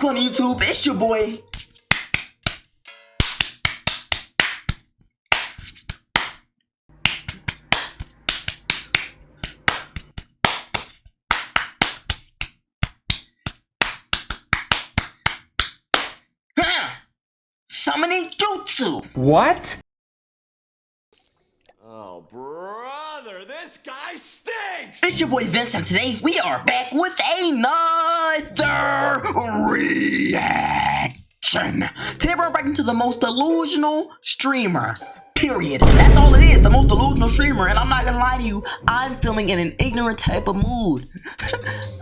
going on YouTube? It's your boy. Summoning Jutsu. What? Oh, brother, this guy stinks! It's your boy Vince, and today we are back with another reaction. Today we're back into the most delusional streamer. Period. That's all it is, the most delusional streamer. And I'm not gonna lie to you, I'm feeling in an ignorant type of mood.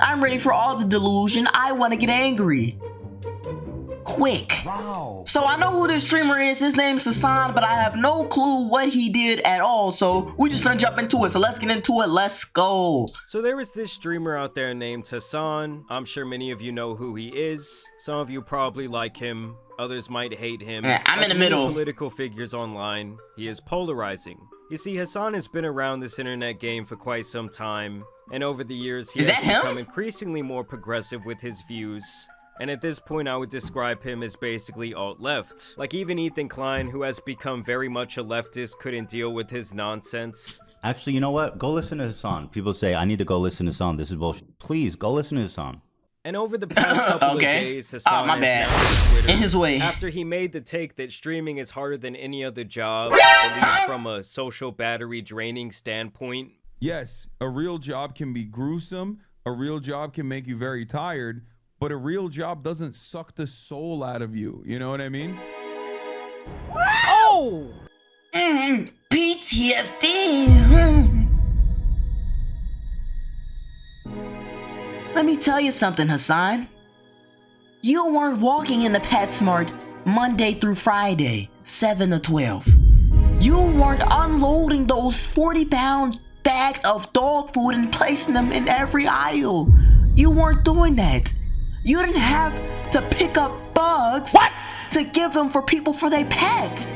I'm ready for all the delusion. I want to get angry. Quick. Wow. So I know who this streamer is. His name's Hassan, but I have no clue what he did at all. So we just gonna jump into it. So let's get into it. Let's go. So there was this streamer out there named Hassan. I'm sure many of you know who he is. Some of you probably like him. Others might hate him. Yeah, I'm in the Like many middle. Political figures online, he is polarizing. You see, Hassan has been around this internet game for quite some time, and over the years he Is has that him? become increasingly more progressive with his views. And at this point, I would describe him as basically alt-left. Like even Ethan Klein, who has become very much a leftist, couldn't deal with his nonsense. Actually, you know what? Go listen to Hassan. People say, I need to go listen to Hassan. This is bullshit. Please, go listen to Hassan. And over the past couple Okay. of days, Hassan my has bad. snapped to Twitter In his way. after he made the take that streaming is harder than any other job, at least from a social battery draining standpoint. Yes, a real job can be gruesome. A real job can make you very tired. But a real job doesn't suck the soul out of you. You know what I mean? Oh! PTSD. Let me tell you something, Hassan. You weren't walking in the PetSmart Monday through Friday, 7 to 12. You weren't unloading those 40-pound bags of dog food and placing them in every aisle. You weren't doing that. You didn't have to pick up bugs to give them for people for their pets.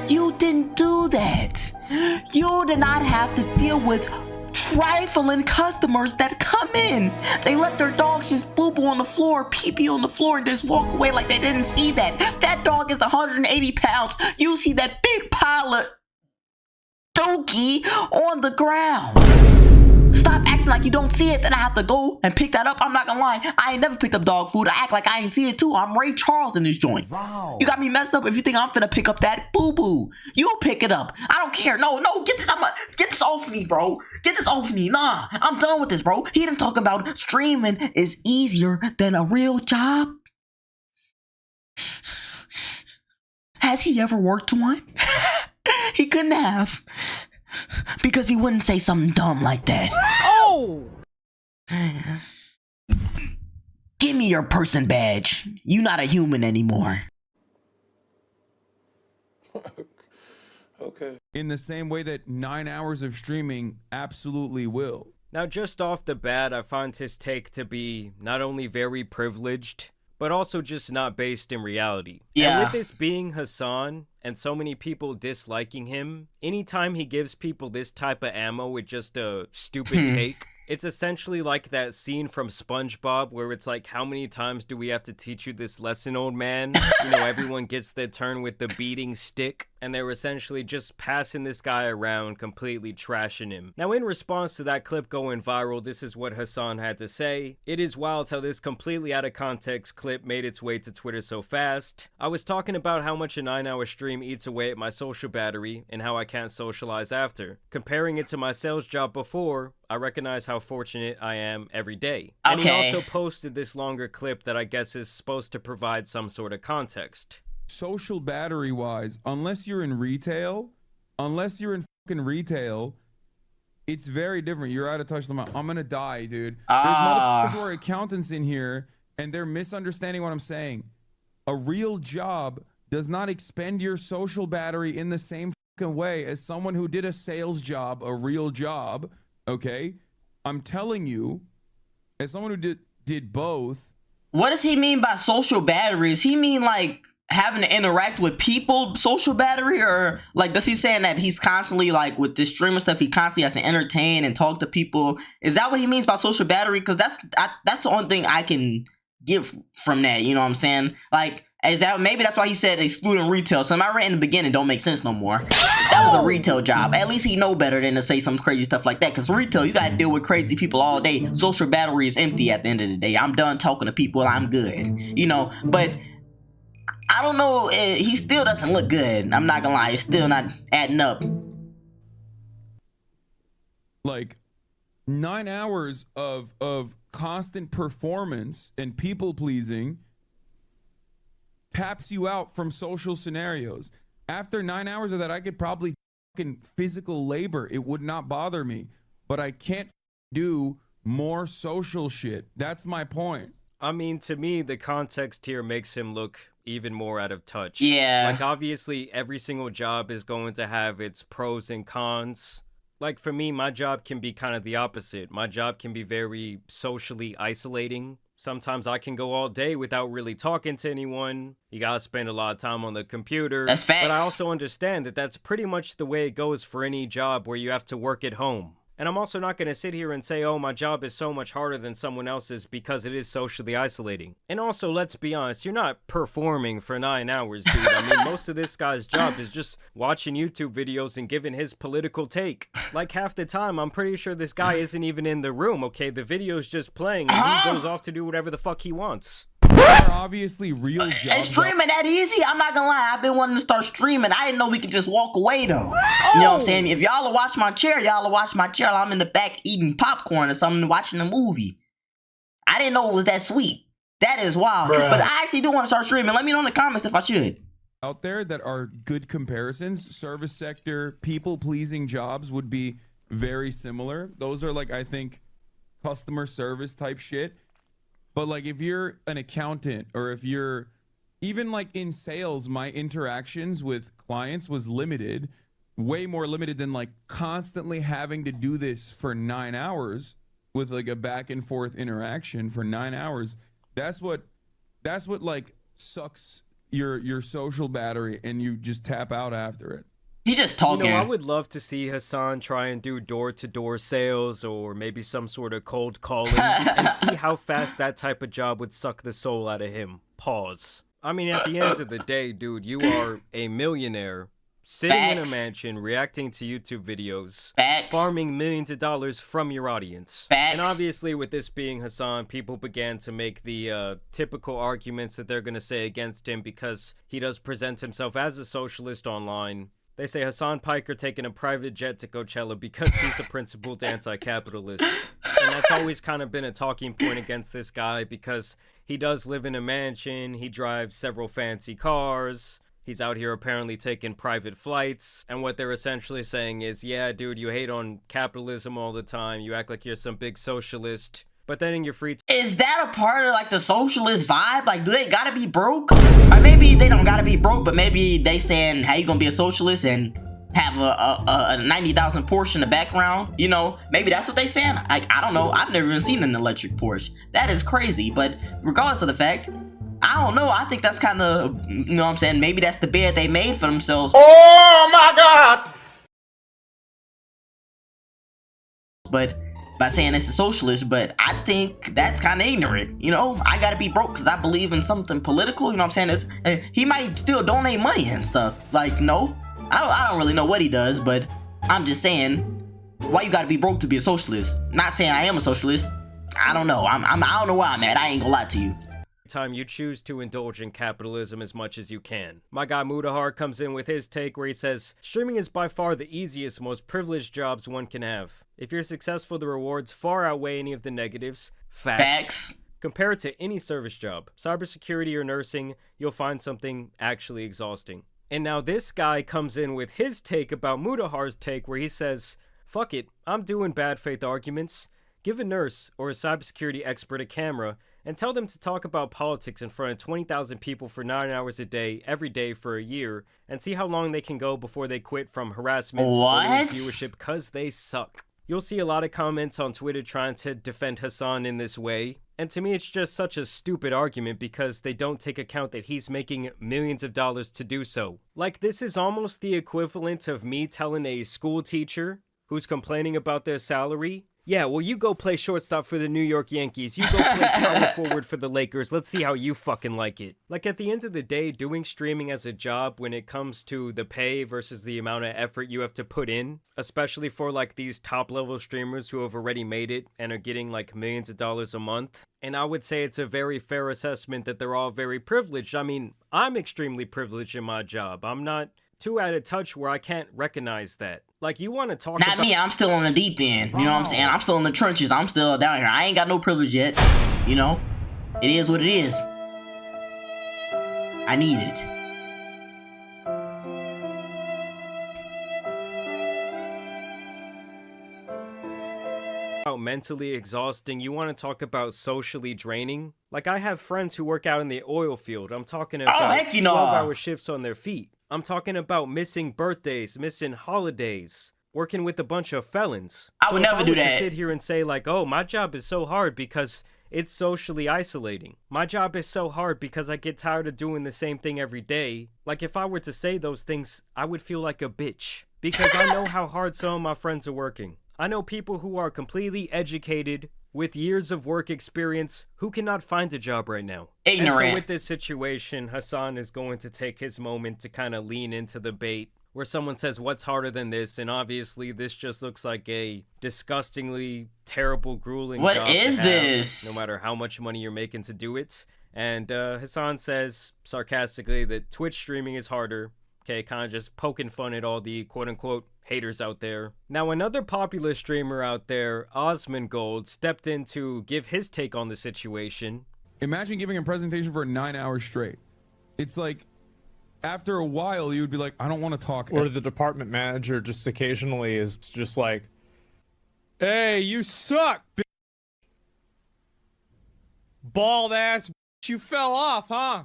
You didn't do that. You did not have to deal with trifling customers that come in. They let their dogs just boo-boo on the floor, pee-pee on the floor, and just walk away like they didn't see that. That dog is 180 pounds. You see that big pile of dookie on the ground. Stop acting like you don't see it, then I have to go and pick that up. I'm not gonna lie, I ain't never picked up dog food. I act like I ain't see it too. I'm Ray Charles in this joint. Wow. You got me messed up if you think I'm finna pick up that boo-boo. You pick it up. I don't care. No, get this. Get this off me, bro. Get this off me. Nah, I'm done with this, bro. He didn't talk about streaming is easier than a real job. Has he ever worked one? He couldn't have. Because he wouldn't say something dumb like that. Oh! Give me your person badge. You not a human anymore. Okay. In the same way that 9 hours of streaming absolutely will. Now, just off the bat, I find his take to be not only very privileged, but also just not based in reality. Yeah. And with this being Hassan, and so many people disliking him, anytime he gives people this type of ammo with just a stupid take, it's essentially like that scene from SpongeBob where it's like, how many times do we have to teach you this lesson, old man? You know, everyone gets their turn with the beating stick, and they're essentially just passing this guy around, completely trashing him. Now, in response to that clip going viral, this is what Hassan had to say. It is wild how this completely out of context clip made its way to Twitter so fast. I was talking about how much a 9-hour stream eats away at my social battery and how I can't socialize after. Comparing it to my sales job before, I recognize how fortunate I am every day. And he Okay. also posted this longer clip that I guess is supposed to provide some sort of context. Social battery wise, unless you're in retail, it's very different. You're out of touch. I'm gonna die, dude. There's motherfuckers who are accountants in here and they're misunderstanding what I'm saying. A real job does not expend your social battery in the same fucking way as someone who did a sales job, a real job. Okay, I'm telling you, as someone who did both. What does he mean by social batteries? He mean like having to interact with people, social battery, or like does he saying that he's constantly like with this streamer stuff, he constantly has to entertain and talk to people? Is that what he means by social battery? Because that's the only thing I can get from that. You know what I'm saying? Like, is that maybe that's why he said excluding retail? So my rant in the beginning don't make sense no more. That was a retail job. At least he know better than to say some crazy stuff like that. Cause retail, you gotta deal with crazy people all day. Social battery is empty at the end of the day. I'm done talking to people. I'm good. You know, but I don't know. He still doesn't look good. I'm not gonna lie. It's still not adding up. Like 9 hours of constant performance and people pleasing taps you out from social scenarios. After 9 hours of that, I could probably fucking physical labor. It would not bother me, but I can't do more social shit. That's my point. I mean, to me, the context here makes him look even more out of touch. Yeah. Like, obviously, every single job is going to have its pros and cons. Like, for me, my job can be kind of the opposite. My job can be very socially isolating. Sometimes I can go all day without really talking to anyone. You gotta spend a lot of time on the computer. That's facts. But I also understand that that's pretty much the way it goes for any job where you have to work at home. And I'm also not going to sit here and say, oh, my job is so much harder than someone else's because it is socially isolating. And also, let's be honest, you're not performing for 9 hours, dude. I mean, most of this guy's job is just watching YouTube videos and giving his political take. Like, half the time, I'm pretty sure this guy isn't even in the room, okay? The video's just playing, and he goes off to do whatever the fuck he wants. There are obviously real jobs. Is streaming that easy? I'm not gonna lie. I've been wanting to start streaming. I didn't know we could just walk away though. You know what I'm saying? If y'all will watch my chair, y'all will watch my chair. I'm in the back eating popcorn or something, watching a movie. I didn't know it was that sweet. That is wild. Bruh. But I actually do want to start streaming. Let me know in the comments if I should. Out there that are good comparisons. Service sector, people-pleasing jobs would be very similar. Those are like, I think, customer service type shit. But like if you're an accountant or if you're even like in sales, my interactions with clients was limited, way more limited than like constantly having to do this for 9 hours with like a back and forth interaction for 9 hours. That's what like sucks your social battery and you just tap out after it. He just talking. You know, I would love to see Hassan try and do door-to-door sales or maybe some sort of cold calling and see how fast that type of job would suck the soul out of him. Pause. I mean, at the end of the day, dude, you are a millionaire sitting in a mansion reacting to YouTube videos, farming millions of dollars from your audience. And obviously, with this being Hassan, people began to make the typical arguments that they're going to say against him because he does present himself as a socialist online. They say Hassan Piker taking a private jet to Coachella because he's the principled anti-capitalist. And that's always kind of been a talking point against this guy because he does live in a mansion, he drives several fancy cars, he's out here apparently taking private flights, and what they're essentially saying is, yeah, dude, you hate on capitalism all the time, you act like you're some big socialist, but then in your free time... Is that a part of like the socialist vibe? Like, do they gotta be broke? Or maybe they don't gotta be broke, but maybe they saying, hey, you gonna be a socialist and have a 90,000 Porsche in the background? You know, maybe that's what they saying. Like, I don't know. I've never even seen an electric Porsche. That is crazy. But regardless of the fact, I don't know. I think that's kind of, you know what I'm saying? Maybe that's the bed they made for themselves. Oh my God! But by saying it's a socialist, but I think that's kind of ignorant. You know, I gotta be broke because I believe in something political. You know what I'm saying? He might still donate money and stuff. Like, no, I don't really know what he does, but I'm just saying, why you gotta be broke to be a socialist? Not saying I am a socialist. I don't know. I don't know where I'm at. I ain't gonna lie to you. Time you choose to indulge in capitalism as much as you can. My guy Mudahar comes in with his take where he says, streaming is by far the easiest, most privileged jobs one can have. If you're successful, the rewards far outweigh any of the negatives. Facts. Compare it to any service job, cybersecurity or nursing, you'll find something actually exhausting. And now this guy comes in with his take about Mudahar's take where he says, fuck it, I'm doing bad faith arguments. Give a nurse or a cybersecurity expert a camera and tell them to talk about politics in front of 20,000 people for 9 hours a day, every day for a year, and see how long they can go before they quit from harassment or lose viewership because they suck. You'll see a lot of comments on Twitter trying to defend Hassan in this way, and to me it's just such a stupid argument because they don't take account that he's making millions of dollars to do so. Like, this is almost the equivalent of me telling a school teacher who's complaining about their salary, Yeah, well, you go play shortstop for the New York Yankees. You go play power forward for the Lakers. Let's see how you fucking like it. Like, at the end of the day, doing streaming as a job when it comes to the pay versus the amount of effort you have to put in, especially for, like, these top-level streamers who have already made it and are getting, like, millions of dollars a month. And I would say it's a very fair assessment that they're all very privileged. I mean, I'm extremely privileged in my job. I'm not too out of touch where I can't recognize that. Like, you want to talk Not about... me, I'm still on the deep end. You know what I'm saying? I'm still in the trenches. I'm still down here. I ain't got no privilege yet. You know? It is what it is. I need it. Mentally exhausting. You want to talk about socially draining? Like, I have friends who work out in the oil field. I'm talking about heck you know. 12-hour shifts on their feet. I'm talking about missing birthdays, missing holidays, working with a bunch of felons. I would never do that. To sit here and say, like, oh, my job is so hard because it's socially isolating. My job is so hard because I get tired of doing the same thing every day. Like, if I were to say those things, I would feel like a bitch because I know how hard some of my friends are working. I know people who are completely educated with years of work experience who cannot find a job right now. Ignorant. And so with this situation, Hassan is going to take his moment to kind of lean into the bait where someone says, what's harder than this? And obviously this just looks like a disgustingly terrible, grueling job What is to have, this? no matter how much money you're making to do it. And Hassan says sarcastically that Twitch streaming is harder. Okay, kind of just poking fun at all the quote-unquote haters out there. Now, another popular streamer out there, Osmongold, stepped in to give his take on the situation. Imagine giving a presentation for 9 hours straight. It's like, after a while, you would be like, I don't want to talk. Or the department manager just occasionally is just like, hey, you suck, bitch. Bald ass bitch, you fell off, huh?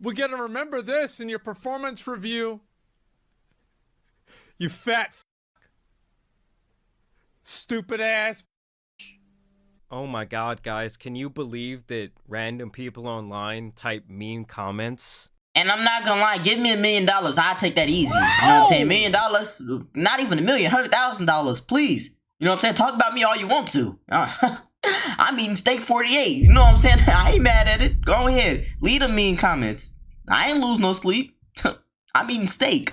We're gonna remember this in your performance review. You fat f***. Stupid ass. Oh my god, guys, can you believe that random people online type mean comments? And I'm not gonna lie, give me $1 million, I'll take that easy. You know what I'm saying? $1 million, not even $1 million, $100,000, please. You know what I'm saying? Talk about me all you want to. I'm eating steak 48. You know what I'm saying? I ain't mad at it. Go ahead. Leave them mean comments. I ain't lose no sleep. I'm eating steak.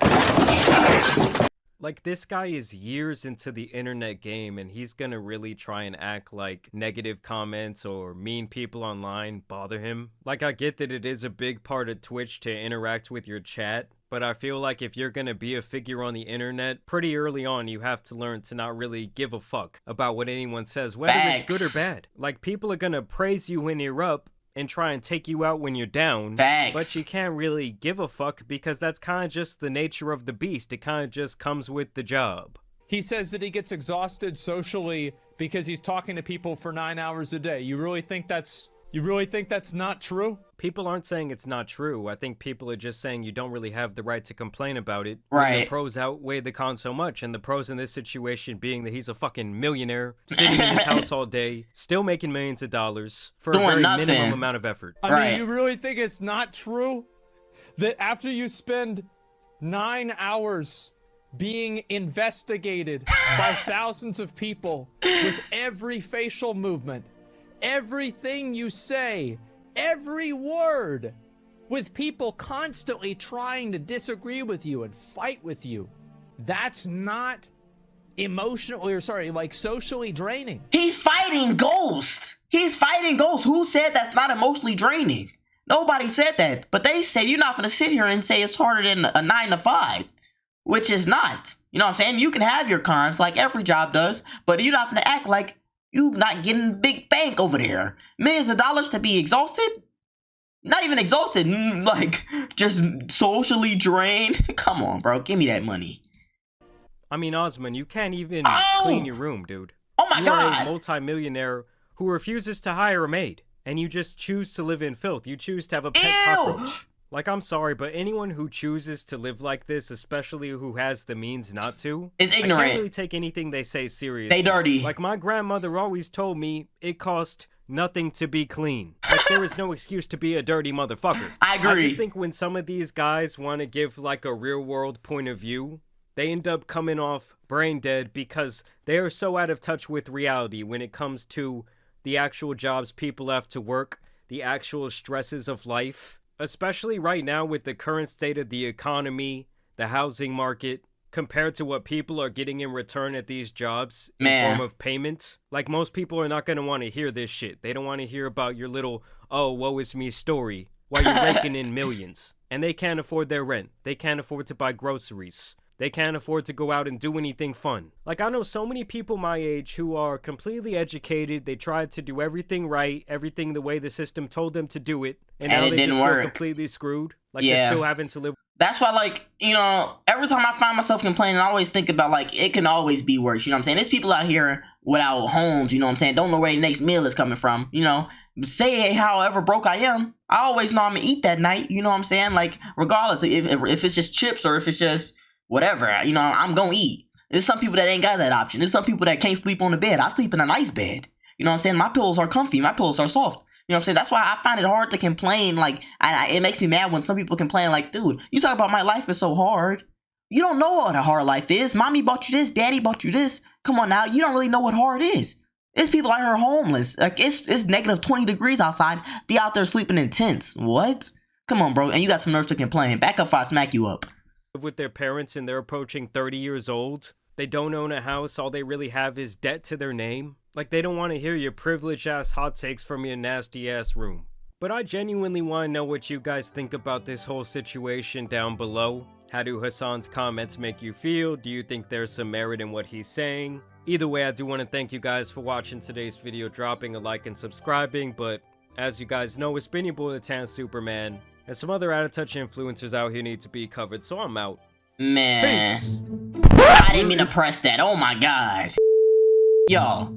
Like, this guy is years into the internet game and he's gonna really try and act like negative comments or mean people online bother him. Like, I get that it is a big part of Twitch to interact with your chat, but I feel like if you're gonna be a figure on the internet, pretty early on you have to learn to not really give a fuck about what anyone says, whether it's good or bad. Like, people are gonna praise you when you're up and try and take you out when you're down. Facts. But you can't really give a fuck because that's kind of just the nature of the beast. It kind of just comes with the job. He says that he gets exhausted socially because he's talking to people for 9 hours a day. You really think that's not true? People aren't saying it's not true. I think people are just saying you don't really have the right to complain about it. Right. The pros outweigh the cons so much, and the pros in this situation being that he's a fucking millionaire, sitting in his house all day, still making millions of dollars for a very minimum amount of effort. I mean, you really think it's not true that after you spend 9 hours being investigated by thousands of people with every facial movement, everything you say, every word, with people constantly trying to disagree with you and fight with you, that's not socially draining? He's fighting ghosts. He's fighting ghosts. Who said that's not emotionally draining? Nobody said that. But they said you're not going to sit here and say it's harder than a 9 to 5, which is not. You know what I'm saying? You can have your cons like every job does, but you're not going to act like you not getting big bank over there. Millions of dollars to be exhausted? Not even exhausted, like just socially drained. Come on, bro, give me that money. I mean, Osman, you can't even clean your room, dude. Oh my God! You are a multi-millionaire who refuses to hire a maid, and you just choose to live in filth. You choose to have a pet cockroach. Like, I'm sorry, but anyone who chooses to live like this, especially who has the means not to, is ignorant. I can't really take anything they say seriously. They dirty. Like, my grandmother always told me it cost nothing to be clean. Like, there is no excuse to be a dirty motherfucker. I agree. I just think when some of these guys want to give, like, a real-world point of view, They end up coming off brain dead because they are so out of touch with reality when it comes to the actual jobs people have to work, the actual stresses of life, especially right now with the current state of the economy, the housing market, compared to what people are getting in return at these jobs in form of payment. Like, most people are not going to want to hear this shit. They don't want to hear about your little, oh, woe is me story while you're raking in millions. And they can't afford their rent. They can't afford to buy groceries. They can't afford to go out and do anything fun. Like, I know so many people my age who are completely educated. They tried to do everything right, everything the way the system told them to do it. And now it they didn't just work. feel completely screwed. Like, they're still having to live. That's why, like, you know, every time I find myself complaining, I always think about, like, it can always be worse, you know what I'm saying? There's people out here without homes, you know what I'm saying? Don't know where their next meal is coming from, you know? Say however broke I am, I always know I'm gonna eat that night, you know what I'm saying? Like, regardless, if it's just chips or if it's just whatever, you know, I'm gonna eat. There's some people that ain't got that option. There's some people that can't sleep on the bed. I sleep in a nice bed. You know what I'm saying? My pillows are comfy. My pillows are soft. You know what I'm saying? That's why I find it hard to complain. Like, it makes me mad when some people complain, like, dude, you talk about my life is so hard. You don't know what a hard life is. Mommy bought you this. Daddy bought you this. Come on now. You don't really know what hard is. There's people out here homeless. Like, it's negative 20 degrees outside. Be out there sleeping in tents. What? Come on, bro. And you got some nerve to complain. Back up if I smack you up. With their parents and they're approaching 30 years old. They don't own a house. All they really have is debt to their name. Like, they don't want to hear your privileged-ass hot takes from your nasty-ass room. But I genuinely want to know what you guys think about this whole situation down below. How do Hassan's comments make you feel? Do you think there's some merit in what he's saying? Either way, I do want to thank you guys for watching today's video, dropping a like and subscribing. But as you guys know, it's been your boy, the Tan Superman. And some other out-of-touch influencers out here need to be covered, so I'm out. Man. Peace. I didn't mean to press that. Oh my god. Y'all,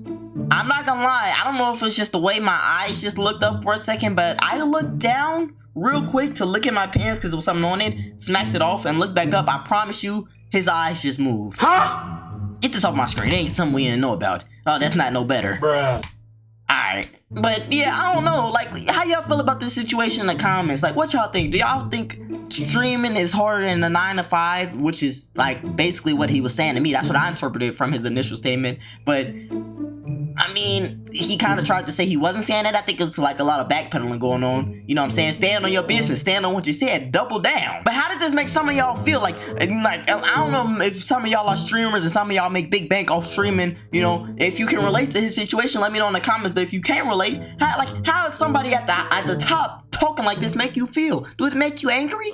I'm not gonna lie. I don't know if it's just the way my eyes just looked up for a second, but I looked down real quick to look at my pants because there was something on it, smacked it off, and looked back up. I promise you, his eyes just moved. Huh? Get this off my screen. It ain't something we didn't know about. Oh, that's not no better. Bruh. Alright. But yeah, I don't know. Like, how y'all feel about this situation in the comments? Like, what y'all think? Do y'all think streaming is harder than a 9 to 5? Which is, like, basically what he was saying to me. That's what I interpreted from his initial statement. But I mean, he kind of tried to say he wasn't saying that. I think it's like a lot of backpedaling going on. You know what I'm saying? Stand on your business. Stand on what you said. Double down. But how did this make some of y'all feel? Like, I don't know if some of y'all are streamers and some of y'all make big bank off streaming. You know, if you can relate to his situation, let me know in the comments. But if you can't relate, how did somebody at the top talking like this make you feel? Do it make you angry?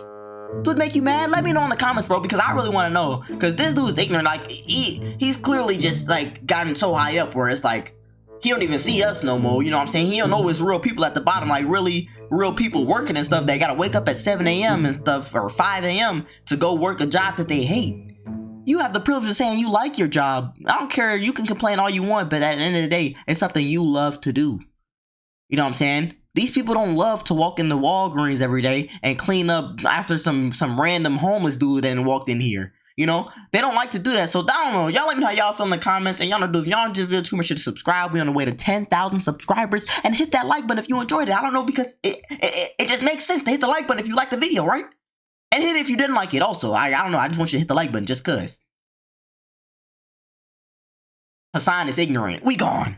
Do it make you mad? Let me know in the comments, bro, because I really want to know. Because this dude's ignorant. Like, he's clearly just, like, gotten so high up where it's like, he don't even see us no more, you know what I'm saying? He don't know it's real people at the bottom, like really real people working and stuff that gotta wake up at 7 a.m. and stuff, or 5 a.m. to go work a job that they hate. You have the privilege of saying you like your job. I don't care, you can complain all you want, but at the end of the day, it's something you love to do. You know what I'm saying? These people don't love to walk in the Walgreens every day and clean up after some random homeless dude that walked in here. You know, they don't like to do that. So, I don't know. Y'all let me know how y'all feel in the comments. And y'all know, if y'all just feel too much to subscribe, we on the way to 10,000 subscribers. And hit that like button if you enjoyed it. I don't know, because it just makes sense to hit the like button if you like the video, right? And hit it if you didn't like it also. I don't know. I just want you to hit the like button just because. Hassan is ignorant. We gone.